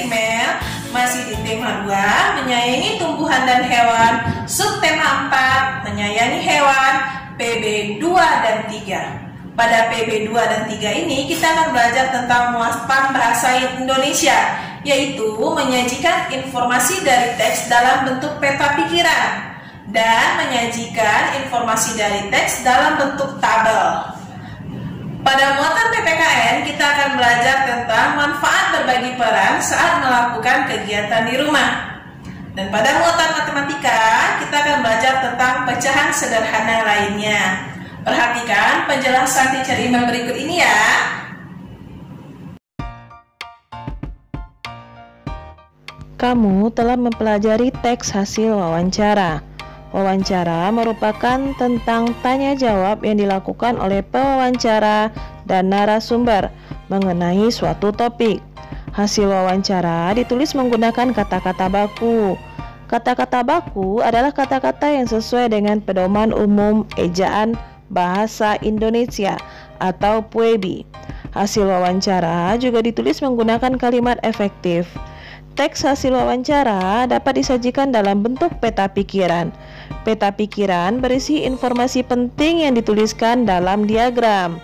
Primer, masih di tema 2, menyayangi tumbuhan dan hewan. Subtema 4, menyayangi hewan, PB 2 dan 3. Pada PB 2 dan 3 ini kita akan belajar tentang muatan bahasa Indonesia, yaitu menyajikan informasi dari teks dalam bentuk peta pikiran dan menyajikan informasi dari teks dalam bentuk tabel. Pada muatan PPKN, kita akan belajar tentang manfaat berbagi peran saat melakukan kegiatan di rumah. Dan pada muatan matematika, kita akan belajar tentang pecahan sederhana lainnya. Perhatikan penjelasan Teacher Ima berikut ini ya. Kamu telah mempelajari teks hasil wawancara. Wawancara merupakan tentang tanya jawab yang dilakukan oleh pewawancara dan narasumber mengenai suatu topik. Hasil wawancara ditulis menggunakan kata-kata baku. Kata-kata baku adalah kata-kata yang sesuai dengan pedoman umum ejaan bahasa Indonesia atau PUEB. Hasil wawancara juga ditulis menggunakan kalimat efektif. Teks hasil wawancara dapat disajikan dalam bentuk peta pikiran. Peta pikiran berisi informasi penting yang dituliskan dalam diagram.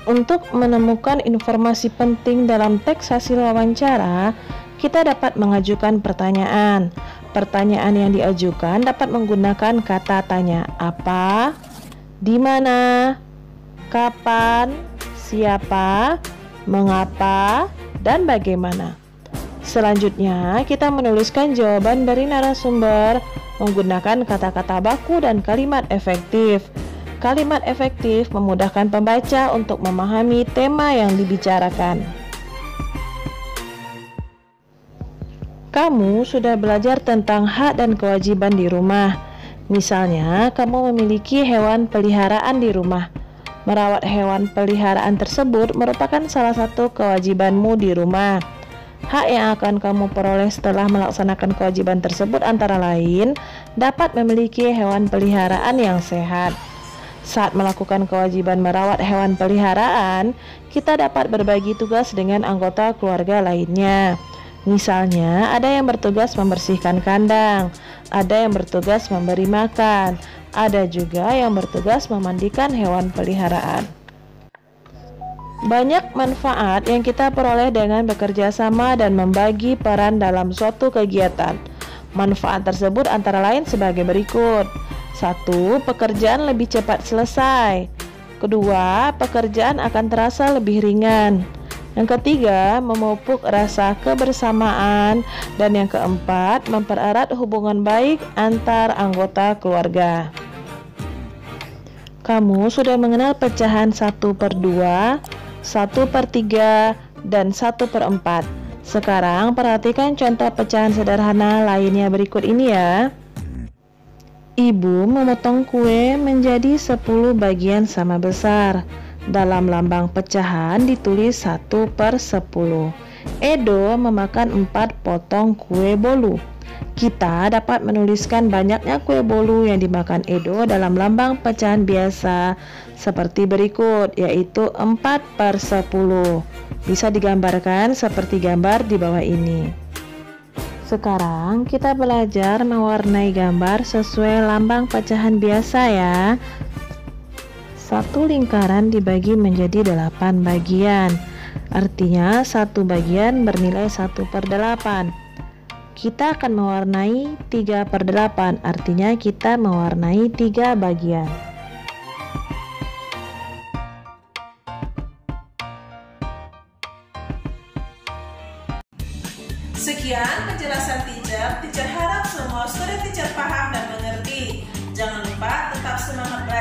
Untuk menemukan informasi penting dalam teks hasil wawancara, kita dapat mengajukan pertanyaan. Pertanyaan yang diajukan dapat menggunakan kata tanya apa, di mana, kapan, siapa, mengapa, dan bagaimana. Selanjutnya, kita menuliskan jawaban dari narasumber menggunakan kata-kata baku dan kalimat efektif. Kalimat efektif memudahkan pembaca untuk memahami tema yang dibicarakan. Kamu sudah belajar tentang hak dan kewajiban di rumah. Misalnya, kamu memiliki hewan peliharaan di rumah. Merawat hewan peliharaan tersebut merupakan salah satu kewajibanmu di rumah. Hak yang akan kamu peroleh setelah melaksanakan kewajiban tersebut antara lain dapat memiliki hewan peliharaan yang sehat. Saat melakukan kewajiban merawat hewan peliharaan, kita dapat berbagi tugas dengan anggota keluarga lainnya. Misalnya, ada yang bertugas membersihkan kandang, ada yang bertugas memberi makan, ada juga yang bertugas memandikan hewan peliharaan. Banyak manfaat yang kita peroleh dengan bekerja sama dan membagi peran dalam suatu kegiatan. Manfaat tersebut antara lain sebagai berikut. 1. Pekerjaan lebih cepat selesai. 2. Pekerjaan akan terasa lebih ringan. Yang ketiga, memupuk rasa kebersamaan. Dan yang keempat, mempererat hubungan baik antar anggota keluarga. Kamu sudah mengenal pecahan 1/2, 1/3, dan 1/4. Sekarang perhatikan contoh pecahan sederhana lainnya berikut ini ya. Ibu memotong kue menjadi 10 bagian sama besar. Dalam lambang pecahan ditulis 1/10. Edo memakan 4 potong kue bolu. Kita dapat menuliskan banyaknya kue bolu yang dimakan Edo dalam lambang pecahan biasa seperti berikut, yaitu 4/10. Bisa digambarkan seperti gambar di bawah ini. Sekarang kita belajar mewarnai gambar sesuai lambang pecahan biasa ya. Satu lingkaran dibagi menjadi 8 bagian. Artinya satu bagian bernilai 1/8. Kita akan mewarnai 3/8, artinya kita mewarnai 3 bagian. Sekian penjelasan teacher. Teacher harap semua student teacher paham dan mengerti. Jangan lupa tetap semangat belajar.